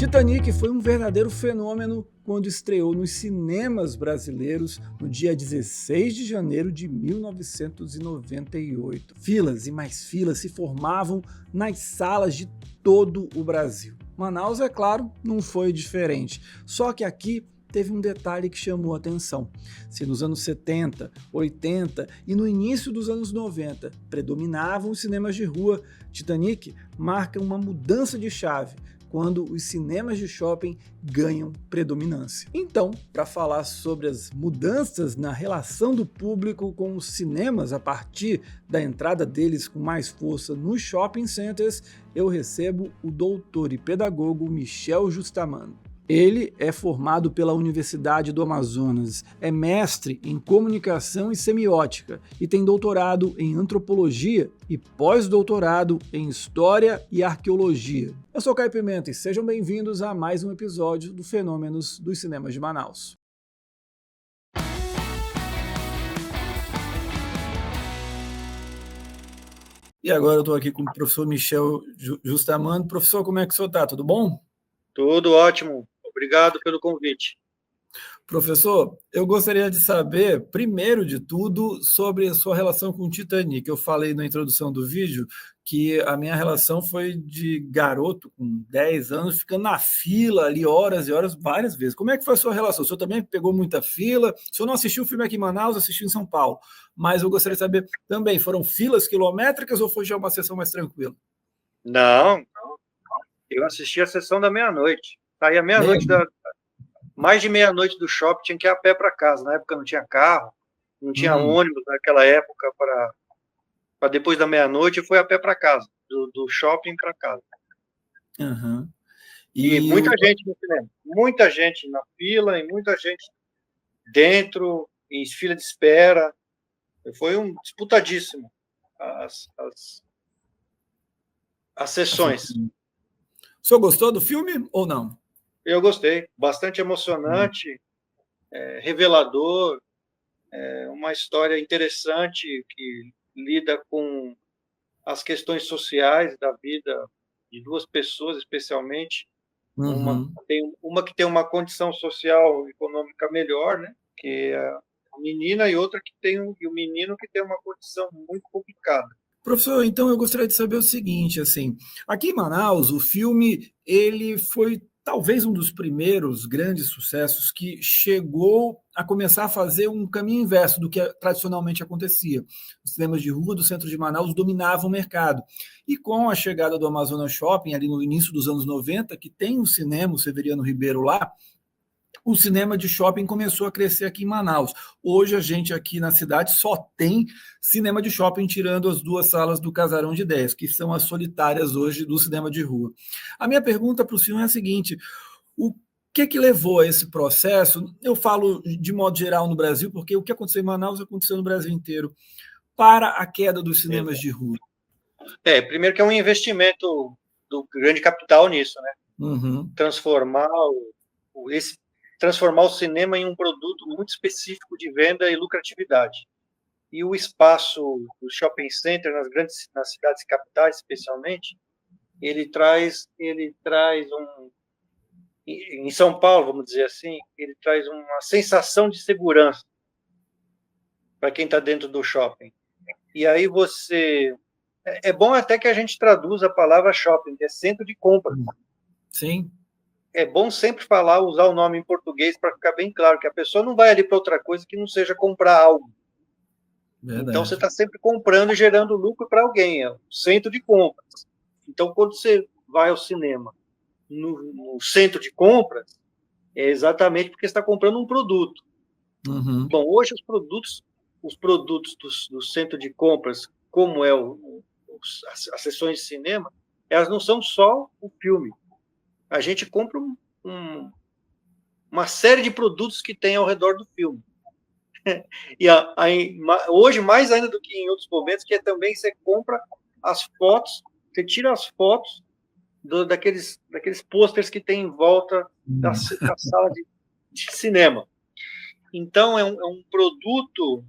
Titanic foi um verdadeiro fenômeno quando estreou nos cinemas brasileiros no dia 16 de janeiro de 1998. Filas e mais filas se formavam nas salas de todo o Brasil. Manaus, é claro, não foi diferente, só que aqui teve um detalhe que chamou a atenção. Se nos anos 70, 80 e no início dos anos 90 predominavam os cinemas de rua, Titanic marca uma mudança de chave quando os cinemas de shopping ganham predominância. Então, para falar sobre as mudanças na relação do público com os cinemas a partir da entrada deles com mais força nos shopping centers, eu recebo o doutor e pedagogo Michel Justamano. Ele é formado pela Universidade do Amazonas, é mestre em comunicação e semiótica e tem doutorado em antropologia e pós-doutorado em história e arqueologia. Eu sou Caio Pimenta e sejam bem-vindos a mais um episódio do Fenômenos dos Cinemas de Manaus. E agora eu estou aqui com o professor Michel Justamano. Professor, como é que o senhor está? Tudo bom? Tudo ótimo. Obrigado pelo convite. Professor, eu gostaria de saber, primeiro de tudo, sobre a sua relação com o Titanic. Eu falei na introdução do vídeo que a minha relação foi de garoto, com 10 anos, ficando na fila ali horas e horas, várias vezes. Como é que foi a sua relação? O senhor também pegou muita fila? O senhor não assistiu o filme aqui em Manaus, assistiu em São Paulo. Mas eu gostaria de saber também, foram filas quilométricas ou foi já uma sessão mais tranquila? Não, eu assisti a sessão da meia-noite. Saía meia-noite, mais de meia-noite do shopping, tinha que ir a pé para casa. Na época não tinha carro, não tinha ônibus naquela época para depois da meia-noite, eu fui a pé para casa, do shopping para casa. Uhum. E muita gente no cinema, muita gente na fila e muita gente dentro, em fila de espera. Foi disputadíssimo as sessões. O senhor gostou do filme ou não? Eu gostei, bastante emocionante, revelador, uma história interessante que lida com as questões sociais da vida de duas pessoas, especialmente. Uhum. Uma que tem uma condição social e econômica melhor, né? Que é a menina, e outra e o menino que tem uma condição muito complicada. Professor, então eu gostaria de saber o seguinte, assim, aqui em Manaus, o filme, ele foi talvez um dos primeiros grandes sucessos que chegou a começar a fazer um caminho inverso do que tradicionalmente acontecia. Os cinemas de rua do centro de Manaus dominavam o mercado. E com a chegada do Amazonas Shopping, ali no início dos anos 90, que tem um cinema, o Severiano Ribeiro lá, o cinema de shopping começou a crescer aqui em Manaus. Hoje a gente aqui na cidade só tem cinema de shopping, tirando as duas salas do Casarão de Ideias, que são as solitárias hoje do cinema de rua. A minha pergunta para o senhor é a seguinte: o que levou a esse processo? Eu falo de modo geral no Brasil, porque o que aconteceu em Manaus aconteceu no Brasil inteiro, para a queda dos cinemas de rua. Primeiro que é um investimento do grande capital nisso, né? Uhum. Transformar o cinema em um produto muito específico de venda e lucratividade. E o espaço do shopping center nas cidades capitais, especialmente, ele traz em São Paulo, vamos dizer assim, ele traz uma sensação de segurança para quem está dentro do shopping. E aí é bom até que a gente traduza a palavra shopping, que é centro de compra. Sim. É bom sempre usar o nome em português para ficar bem claro que a pessoa não vai ali para outra coisa que não seja comprar algo. Verdade. Então, você está sempre comprando e gerando lucro para alguém, é o centro de compras. Então, quando você vai ao cinema no centro de compras, é exatamente porque você está comprando um produto. Uhum. Bom, hoje os produtos do centro de compras, como as sessões de cinema, elas não são só o filme. A gente compra uma série de produtos que tem ao redor do filme. E hoje, mais ainda do que em outros momentos, que também você compra as fotos, você tira as fotos daqueles pôsteres que tem em volta da sala de cinema. Então, é um produto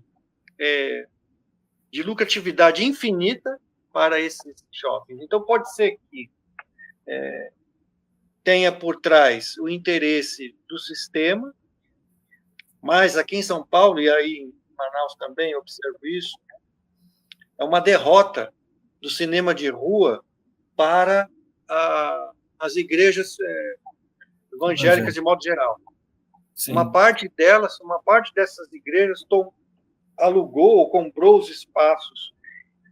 de lucratividade infinita para esses shoppings. Então, pode ser que tenha por trás o interesse do sistema, mas aqui em São Paulo, e aí em Manaus também eu observo isso, é uma derrota do cinema de rua para as igrejas evangélicas de modo geral. Sim. Uma parte dessas igrejas alugou ou comprou os espaços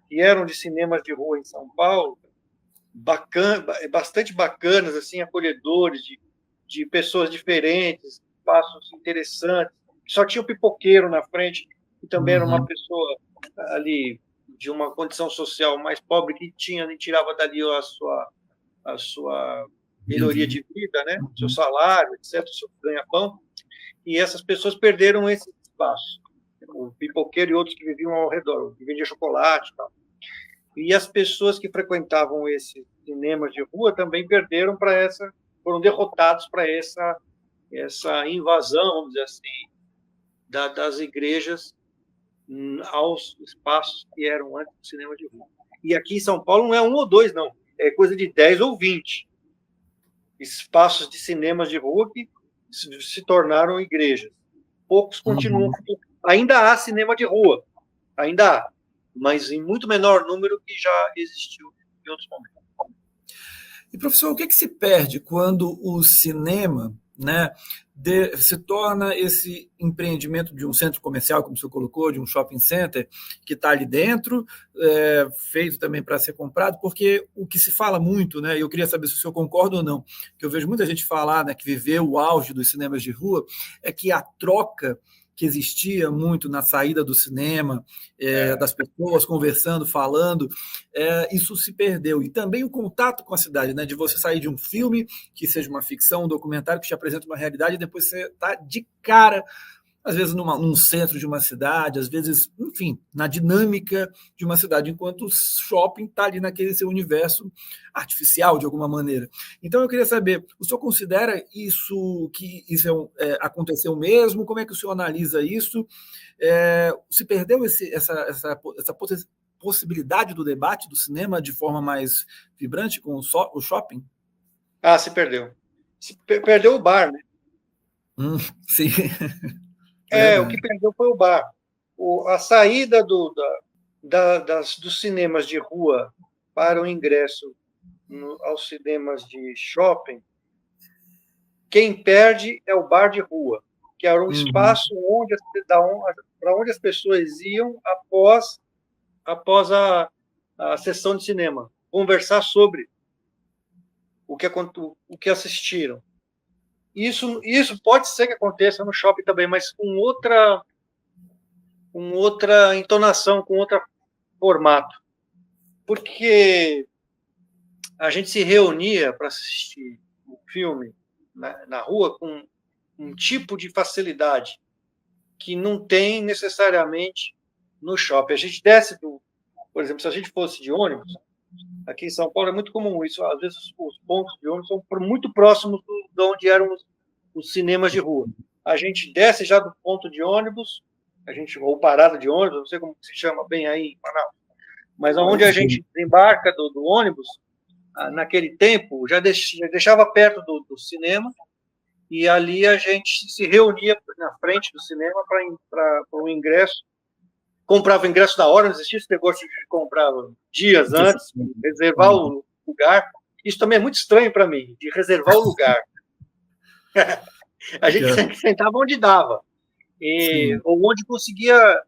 que eram de cinemas de rua em São Paulo, bastante bacanas, assim, acolhedores, de pessoas diferentes, espaços interessantes. Só tinha o pipoqueiro na frente, que também era uma pessoa ali de uma condição social mais pobre, que tirava dali a sua melhoria de vida, né? Seu salário, etc., seu ganha-pão. E essas pessoas perderam esse espaço. O pipoqueiro e outros que viviam ao redor, que vendia chocolate e tal. E as pessoas que frequentavam esses cinemas de rua também foram derrotados para essa invasão, vamos dizer assim, das igrejas aos espaços que eram antes do cinema de rua. E aqui em São Paulo não é um ou dois, não. É coisa de 10 ou 20 espaços de cinemas de rua que se tornaram igrejas. Poucos continuam. Ainda há cinema de rua, ainda há, mas em muito menor número que já existiu em outros momentos. E, professor, o que se perde quando o cinema, né, se torna esse empreendimento de um centro comercial, como o senhor colocou, de um shopping center, que está ali dentro, feito também para ser comprado? Porque o que se fala muito, né, e eu queria saber se o senhor concorda ou não, que eu vejo muita gente falar, né, que viveu o auge dos cinemas de rua, é que a troca que existia muito na saída do cinema, das pessoas conversando, falando, isso se perdeu. E também o contato com a cidade, né, de você sair de um filme, que seja uma ficção, um documentário que te apresenta uma realidade, e depois você está de cara, às vezes num centro de uma cidade, às vezes, enfim, na dinâmica de uma cidade, enquanto o shopping está ali naquele seu universo artificial, de alguma maneira. Então, eu queria saber, o senhor considera que isso aconteceu mesmo? Como é que o senhor analisa isso? Se perdeu essa possibilidade do debate do cinema de forma mais vibrante com o shopping? Se perdeu. Perdeu o bar, né? Sim. O que perdeu foi o bar. A saída dos cinemas de rua para o ingresso aos cinemas de shopping, quem perde é o bar de rua, que era um espaço para onde as pessoas iam após a sessão de cinema, conversar sobre o que assistiram. Isso pode ser que aconteça no shopping também, mas com outra entonação, com outro formato. Porque a gente se reunia para assistir o filme na rua com um tipo de facilidade que não tem necessariamente no shopping. A gente desce por exemplo, se a gente fosse de ônibus, aqui em São Paulo é muito comum isso, às vezes os pontos de ônibus são muito próximos de onde eram os cinemas de rua. A gente desce já do ponto de ônibus, ou parada de ônibus, não sei como se chama bem aí em Manaus, mas onde a gente desembarca do ônibus, naquele tempo, já deixava perto do cinema, e ali a gente se reunia na frente do cinema para o ingresso. Comprava o ingresso na hora, não existia esse negócio de comprar dias antes, reservar o lugar. Isso também é muito estranho para mim, de reservar o lugar. A gente sentava onde dava, ou onde conseguia.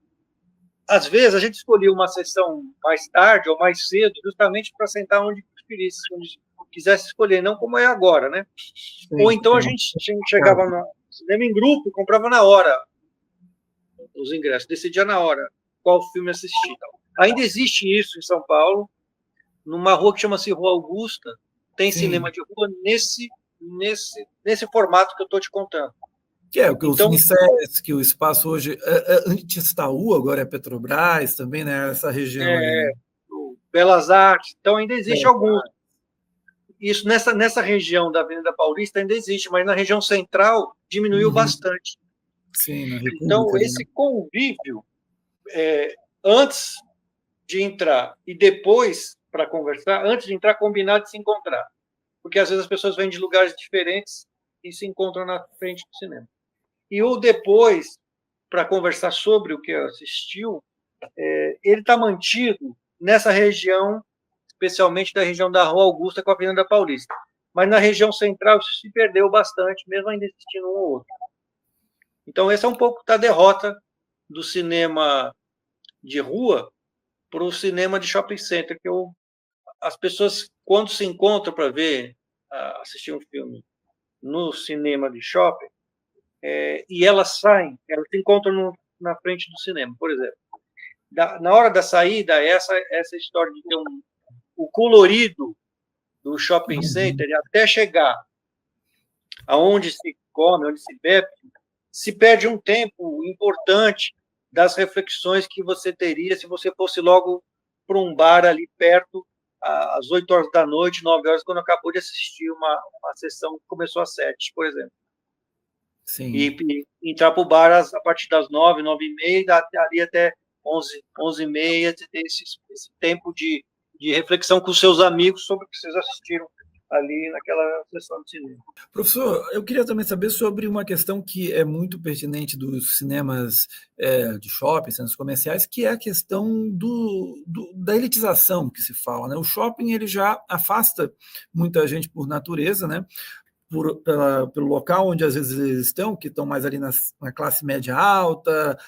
Às vezes, a gente escolhia uma sessão mais tarde ou mais cedo, justamente para sentar onde preferisse, onde quisesse escolher, não como é agora, né? Ou então a gente chegava no cinema em grupo, comprava na hora os ingressos, decidia na hora qual filme assistir. Ainda existe isso em São Paulo, numa rua que chama-se Rua Augusta, tem cinema de rua nesse formato que eu estou te contando. Que é o que o Cinesesc, que o espaço hoje antes Itaú, agora é Petrobras também, né? Essa região ali. Né? Belas Artes, então ainda existe alguns. Isso nessa região da Avenida Paulista ainda existe, mas na região central diminuiu bastante. Sim, na República. Então, esse convívio, antes de entrar e depois para conversar, antes de entrar, combinar de se encontrar. porque às vezes as pessoas vêm de lugares diferentes e se encontram na frente do cinema. E o depois, para conversar sobre o que assistiu, ele está mantido nessa região, especialmente da região da Rua Augusta com a Avenida Paulista. Mas na região central isso se perdeu bastante, mesmo ainda existindo um ou outro. Então, esse é um pouco da derrota do cinema de rua para o cinema de shopping center, que as pessoas, quando se encontram para assistir um filme no cinema de shopping, e elas saem, elas se encontram na frente do cinema, por exemplo. Na hora da saída, essa história de ter o colorido do shopping center, até chegar aonde se come, onde se bebe, se perde um tempo importante das reflexões que você teria se você fosse logo para um bar ali perto, às 8 horas da noite, 9 horas, quando acabou de assistir uma sessão que começou às 7, por exemplo. Sim. E entrar para o bar a partir das 9, 9h30, ali até 11, 11h30, ter esse tempo de reflexão com seus amigos sobre o que vocês assistiram ali naquela sessão de cinema. Professor, eu queria também saber sobre uma questão que é muito pertinente dos cinemas de shopping, centros comerciais, que é a questão da elitização que se fala, né? O shopping ele já afasta muita gente por natureza, né? Pelo local onde às vezes eles estão, que estão mais ali na classe média alta,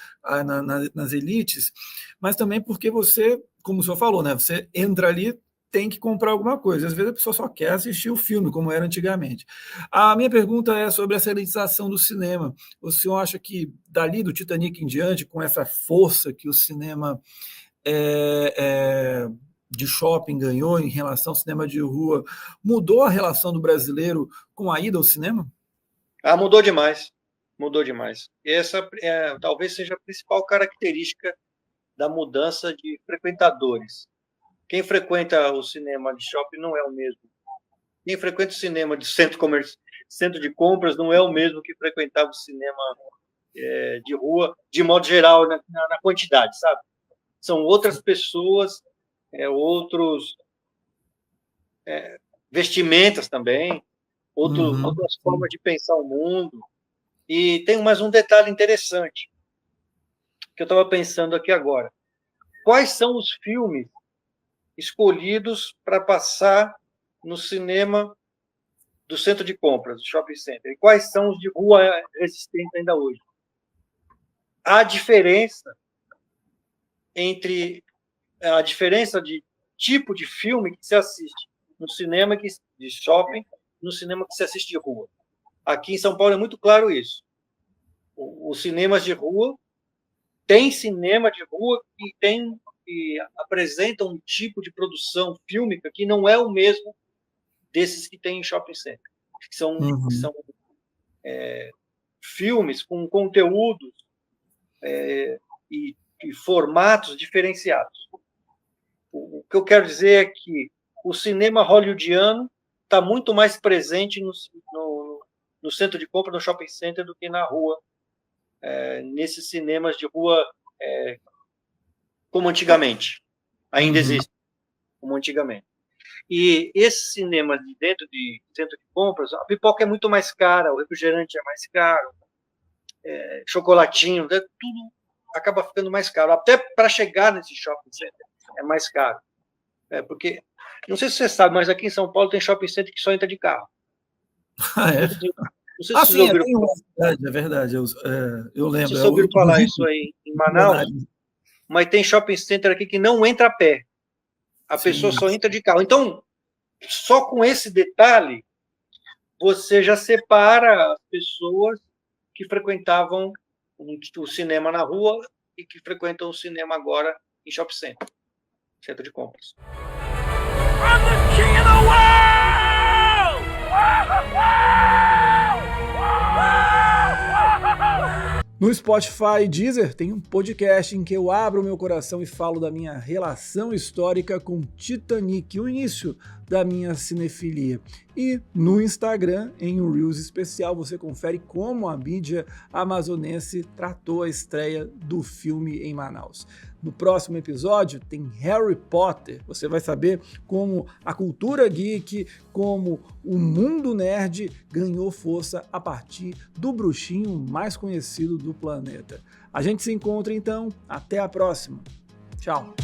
nas elites, mas também porque você, como o senhor falou, né? Você entra ali, tem que comprar alguma coisa. Às vezes a pessoa só quer assistir o filme, como era antigamente. A minha pergunta é sobre essa elitização do cinema. O senhor acha que dali do Titanic em diante, com essa força que o cinema de shopping ganhou em relação ao cinema de rua, mudou a relação do brasileiro com a ida ao cinema? Mudou demais. Mudou demais. Essa talvez seja a principal característica da mudança de frequentadores. Quem frequenta o cinema de shopping não é o mesmo. Quem frequenta o cinema de centro de compras não é o mesmo que frequentava o cinema de rua, de modo geral, na quantidade, sabe? São outras pessoas, outros vestimentas também, outras formas de pensar o mundo. E tem mais um detalhe interessante que eu estava pensando aqui agora. Quais são os filmes escolhidos para passar no cinema do centro de compras, do shopping center? E quais são os de rua resistentes ainda hoje? Há diferença de tipo de filme que se assiste no cinema de shopping, no cinema que se assiste de rua. Aqui em São Paulo é muito claro isso. Os cinemas de rua, tem cinema de rua que apresenta um tipo de produção fílmica que não é o mesmo desses que tem em shopping center. Que são filmes com conteúdos e formatos diferenciados. O que eu quero dizer é que o cinema hollywoodiano está muito mais presente no centro de compra, no shopping center, do que na rua, nesses cinemas de rua como antigamente. Ainda existe, como antigamente. E esses cinemas de dentro de centro de compras, a pipoca é muito mais cara, o refrigerante é mais caro, chocolatinho, tudo acaba ficando mais caro. Até para chegar nesse shopping center é mais caro. Porque, não sei se você sabe, mas aqui em São Paulo tem shopping center que só entra de carro. É? Não sei se vocês ouviram falar. É verdade, eu lembro. Vocês ouviram falar isso aí em Manaus? Mas tem shopping center aqui que não entra a pé. A pessoa só entra de carro. Então, só com esse detalhe, você já separa as pessoas que frequentavam o cinema na rua e que frequentam o cinema agora em shopping center, centro de compras. I'm the king of the world! No Spotify e Deezer tem um podcast em que eu abro o meu coração e falo da minha relação histórica com Titanic, o início da minha cinefilia. E no Instagram, em um Reels especial, você confere como a mídia amazonense tratou a estreia do filme em Manaus. No próximo episódio tem Harry Potter. Você vai saber como a cultura geek, como o mundo nerd ganhou força a partir do bruxinho mais conhecido do planeta. A gente se encontra então, até a próxima. Tchau!